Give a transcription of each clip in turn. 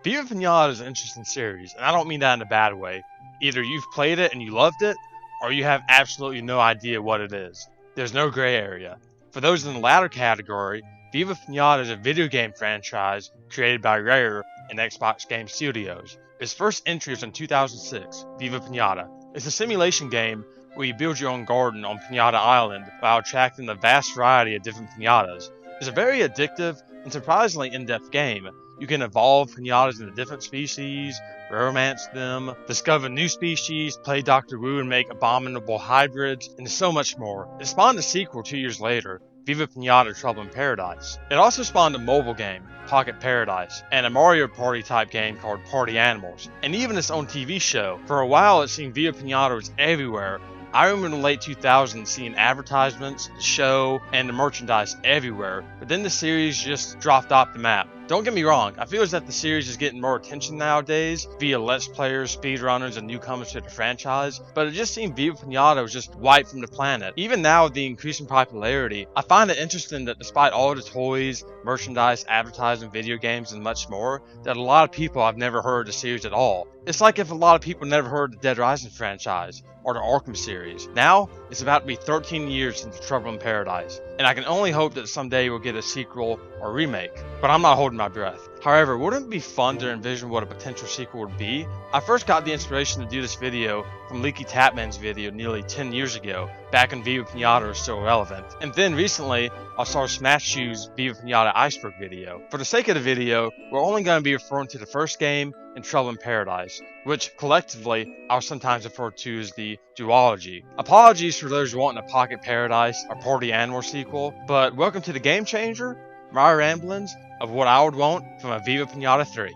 Viva Piñata is an interesting series, and I don't mean that in a bad way. Either you've played it and you loved it, or you have absolutely no idea what it is. There's no gray area. For those in the latter category, Viva Piñata is a video game franchise created by Rare and Xbox Game Studios. Its first entry was in 2006, Viva Piñata. It's a simulation game where you build your own garden on Piñata Island while attracting a vast variety of different piñatas. It's a very addictive and surprisingly in-depth game. You can evolve piñatas into different species, romance them, discover new species, play Doctor Wu and make abominable hybrids, and so much more. It spawned a sequel 2 years later, Viva Piñata Trouble in Paradise. It also spawned a mobile game, Pocket Paradise, and a Mario Party type game called Party Animals, and even its own TV show. For a while it seemed Viva Piñata was everywhere. I remember in the late 2000s seeing advertisements, the show, and the merchandise everywhere, but then the series just dropped off the map. Don't get me wrong, I feel as that the series is getting more attention nowadays via Let's Players, speedrunners, and newcomers to the franchise, but it just seemed Viva Piñata was just wiped from the planet. Even now with the increasing popularity, I find it interesting that despite all the toys, merchandise, advertising, video games, and much more, that a lot of people have never heard of the series at all. It's like if a lot of people never heard of the Dead Rising franchise, or the Arkham series. Now, it's about to be 13 years since Trouble in Paradise, and I can only hope that someday we'll get a sequel or remake, but I'm not holding my breath. However, wouldn't it be fun to envision what a potential sequel would be? I first got the inspiration to do this video from Leaky Tapman's video nearly 10 years ago, back when Viva Piñata was still relevant. And then recently, I saw Smash Shoe's Viva Piñata Iceberg video. For the sake of the video, we're only going to be referring to the first game and Trouble in Paradise, which collectively I'll sometimes refer to as the duology. Apologies for those wanting a Pocket Paradise or Party Animal sequel, but welcome to the Game Changer, my ramblings of what I would want from a Viva Piñata 3.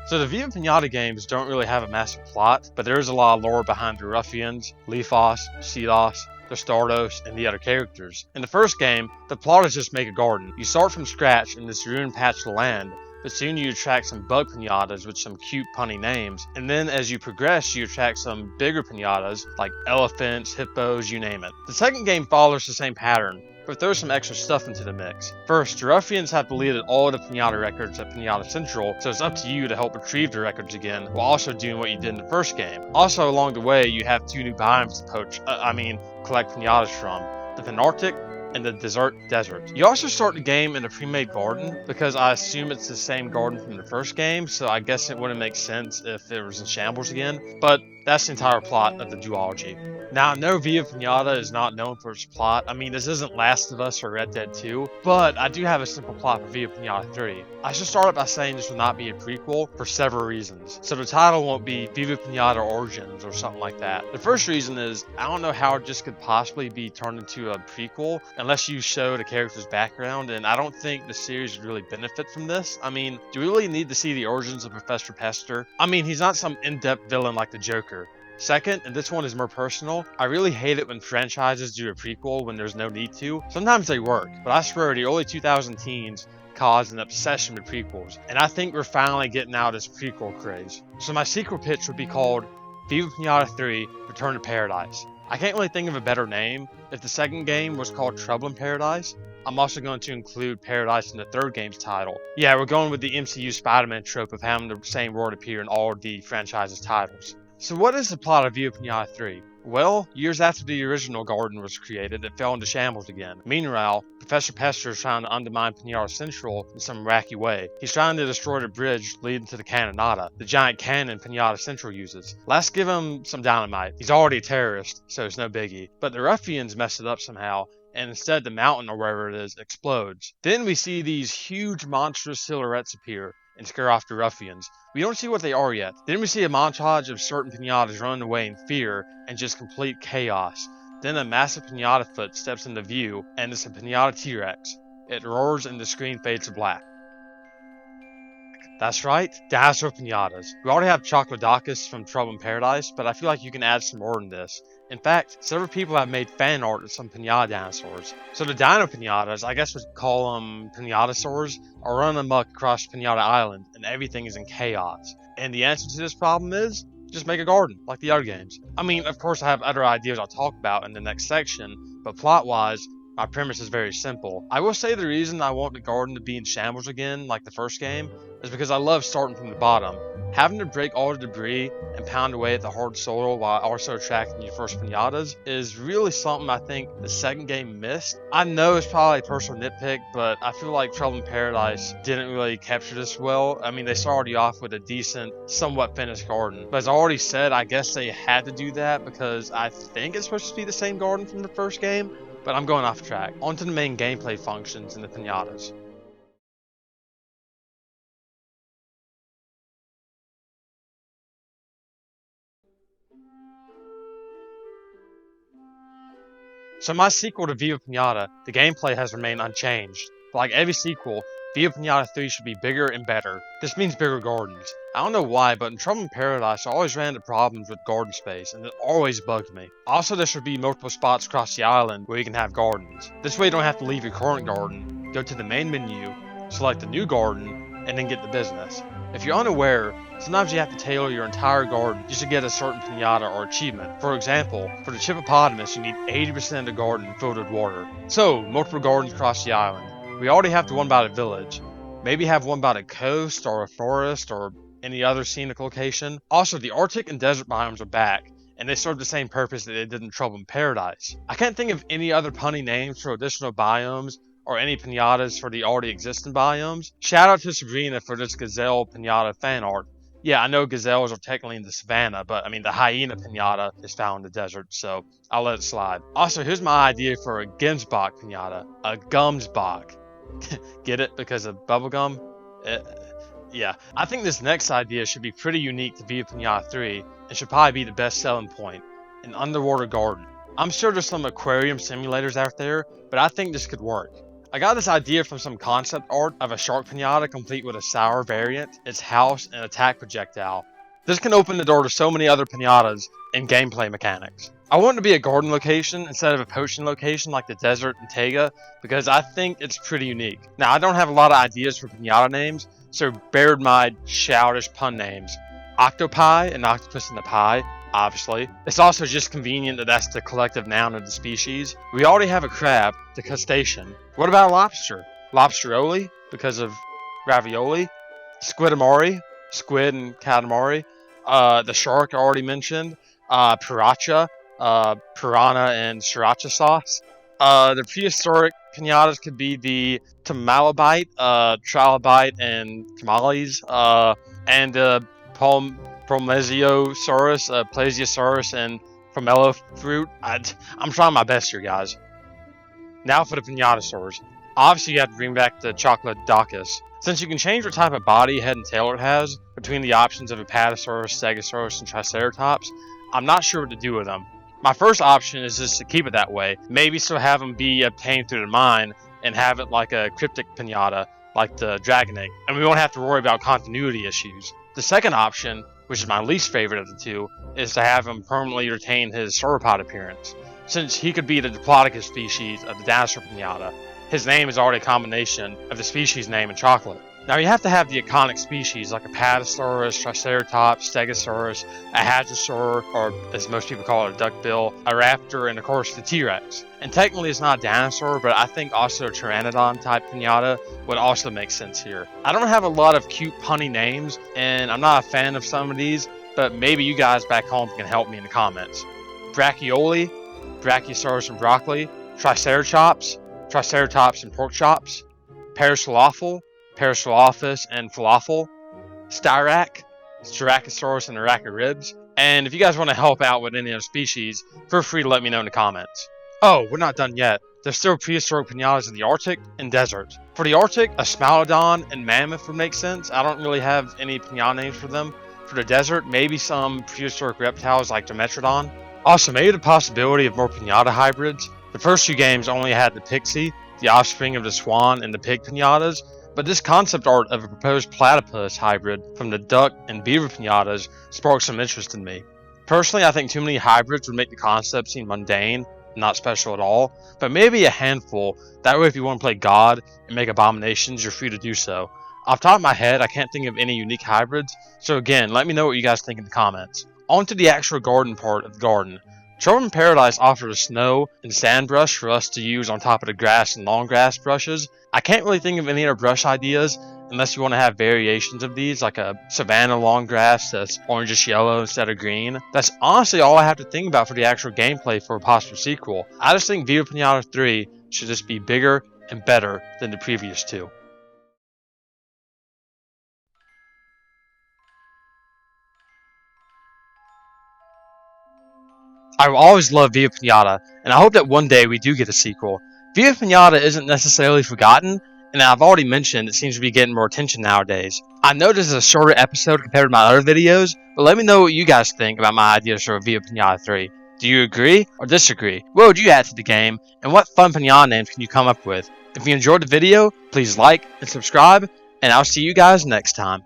So the Viva Piñata games don't really have a massive plot, but there is a lot of lore behind the Ruffians, Leafos, Seedos, the Stardust, and the other characters. In the first game, the plot is just make a garden. You start from scratch in this ruined patch of land, but soon you attract some bug piñatas with some cute punny names, and then as you progress you attract some bigger piñatas like elephants, hippos, you name it. The second game follows the same pattern, but throws some extra stuff into the mix. First, the Ruffians have deleted all of the piñata records at Piñata Central, so it's up to you to help retrieve the records again, while also doing what you did in the first game. Also along the way, you have 2 new biomes to collect piñatas from, the Penarctic and the Desert. You also start the game in a pre-made garden, because I assume it's the same garden from the first game, so I guess it wouldn't make sense if it was in shambles again, but that's the entire plot of the duology. Now, I know Viva Piñata is not known for its plot. I mean, this isn't Last of Us or Red Dead 2, but I do have a simple plot for Viva Piñata 3. I should start by saying this will not be a prequel for several reasons. So the title won't be Viva Piñata Origins or something like that. The first reason is, I don't know how this could possibly be turned into a prequel unless you show the character's background, and I don't think the series would really benefit from this. I mean, do we really need to see the origins of Professor Pester? I mean, he's not some in-depth villain like the Joker. Second, and this one is more personal, I really hate it when franchises do a prequel when there's no need to. Sometimes they work, but I swear the early 2000 teens caused an obsession with prequels, and I think we're finally getting out of this prequel craze. So my sequel pitch would be called Viva Piñata 3 Return to Paradise. I can't really think of a better name. If the second game was called Trouble in Paradise, I'm also going to include Paradise in the third game's title. Yeah, we're going with the MCU Spider-Man trope of having the same word appear in all of the franchise's titles. So what is the plot of Viva Piñata 3? Well, years after the original garden was created, it fell into shambles again. Meanwhile, Professor Pester is trying to undermine Piñata Central in some wacky way. He's trying to destroy the bridge leading to the Canonada, the giant cannon Piñata Central uses. Let's give him some dynamite. He's already a terrorist, so it's no biggie. But the ruffians mess it up somehow, and instead the mountain or wherever it is explodes. Then we see these huge monstrous silhouettes appear and scare off the ruffians. We don't see what they are yet. Then we see a montage of certain piñatas running away in fear and just complete chaos. Then a massive piñata foot steps into view, and it's a piñata T-Rex. It roars and the screen fades to black. That's right, dinosaur piñatas. We already have Chocolodocus from Trouble in Paradise, but I feel like you can add some more in this. In fact, several people have made fan art of some piñata dinosaurs. So the dino piñatas, I guess we'd call them piñatasaurs, are running amok across Piñata Island, and everything is in chaos. And the answer to this problem is Just make a garden, like the other games. I mean, of course I have other ideas I'll talk about in the next section, but plot-wise, my premise is very simple. I will say the reason I want the garden to be in shambles again, like the first game, is because I love starting from the bottom. Having to break all the debris and pound away at the hard soil while also attracting your first pinatas is really something I think the second game missed. I know it's probably a personal nitpick, but I feel like Trouble in Paradise didn't really capture this well. I mean, they started you off with a decent, somewhat finished garden. But as I already said, I guess they had to do that because I think it's supposed to be the same garden from the first game, but I'm going off track. On to the main gameplay functions and the pinatas. So my sequel to Viva Piñata, the gameplay has remained unchanged. But like every sequel, Viva Piñata 3 should be bigger and better. This means bigger gardens. I don't know why, but in Trouble in Paradise I always ran into problems with garden space, and it always bugged me. Also, there should be multiple spots across the island where you can have gardens. This way you don't have to leave your current garden, go to the main menu, select a new garden, and then get the business. If you're unaware, sometimes you have to tailor your entire garden just to get a certain pinata or achievement. For example, for the hippopotamus you need 80% of the garden filled with water. So, multiple gardens across the island. We already have the one by the village. Maybe have one by the coast or a forest or any other scenic location. Also, the Arctic and desert biomes are back, and they serve the same purpose that they did in Trouble in Paradise. I can't think of any other punny names for additional biomes or any pinatas for the already existing biomes. Shout out to Sabrina for this gazelle pinata fan art. Yeah, I know gazelles are technically in the savannah, but I mean the hyena pinata is found in the desert, so I'll let it slide. Also, here's my idea for a Gemsbach pinata. A Gumsbach. Get it? Because of bubblegum? Yeah. I think this next idea should be pretty unique to Viva Piñata 3 and should probably be the best selling point. An underwater garden. I'm sure there's some aquarium simulators out there, but I think this could work. I got this idea from some concept art of a shark pinata complete with a sour variant, its house, and attack projectile. This can open the door to so many other pinatas and gameplay mechanics. I want it to be a garden location instead of a potion location like the desert in Tega because I think it's pretty unique. Now, I don't have a lot of ideas for pinata names, so bear in mind childish pun names. Octopi and octopus in the pie, obviously. It's also just convenient that that's the collective noun of the species. We already have a crab, the crustacean. What about a lobster? Lobsteroli, because of ravioli. Squidamari, squid and calamari. The shark I already mentioned. Piracha, piranha and sriracha sauce. The prehistoric pinatas could be the tamalabite, trilobite, and tamales. And Promesiosaurus, Plesiosaurus, and pomelo fruit. I'm trying my best here, guys. Now for the pinatasaurs. Obviously, you have to bring back the Chocolodocus. Since you can change what type of body, head, and tail it has between the options of Apatosaurus, Stegosaurus, and Triceratops, I'm not sure what to do with them. My first option is just to keep it that way. Maybe still have them be obtained through the mine and have it like a cryptic pinata, like the dragon egg, and we won't have to worry about continuity issues. The second option, which is my least favorite of the two, is to have him permanently retain his sauropod appearance. Since he could be the Diplodocus species of the dinosaur pinata, his name is already a combination of the species name and chocolate. Now you have to have the iconic species like Apatosaurus, Triceratops, Stegosaurus, a Hadrosaur, or as most people call it, a duckbill, a raptor, and of course the T-Rex. And technically it's not a dinosaur, but I think also a Pteranodon type pinata would also make sense here. I don't have a lot of cute punny names, and I'm not a fan of some of these, but maybe you guys back home can help me in the comments. Brachioli, Brachiosaurus and broccoli, Triceratops, Triceratops and pork chops, Parasaurolophus, Parasaurolophus and falafel, Styrac, Styracosaurus and Araca ribs. And if you guys want to help out with any other species, feel free to let me know in the comments. Oh, we're not done yet. There's still prehistoric pinatas in the Arctic and desert. For the Arctic, a Smilodon and Mammoth would make sense. I don't really have any pinata names for them. For the desert, maybe some prehistoric reptiles like Dimetrodon. Also, maybe the possibility of more pinata hybrids. The first few games only had the pixie, the offspring of the swan, and the pig pinatas, but this concept art of a proposed platypus hybrid from the duck and beaver pinatas sparked some interest in me. Personally, I think too many hybrids would make the concept seem mundane, not special at all, but maybe a handful. That way if you want to play God and make abominations, you're free to do so. Off the top of my head, I can't think of any unique hybrids, so again, let me know what you guys think in the comments. On to the actual garden part of the garden. Charming Paradise offered a snow and sand brush for us to use on top of the grass and long grass brushes. I can't really think of any other brush ideas unless you want to have variations of these, like a savanna long grass that's orangish yellow instead of green. That's honestly all I have to think about for the actual gameplay for a possible sequel. I just think Viva Piñata 3 should just be bigger and better than the previous two. I will always love Viva Piñata, and I hope that one day we do get a sequel. Viva Piñata isn't necessarily forgotten, and I've already mentioned it seems to be getting more attention nowadays. I know this is a shorter episode compared to my other videos, but let me know what you guys think about my ideas for Viva Piñata 3. Do you agree or disagree? What would you add to the game, and what fun Piñata names can you come up with? If you enjoyed the video, please like and subscribe, and I'll see you guys next time.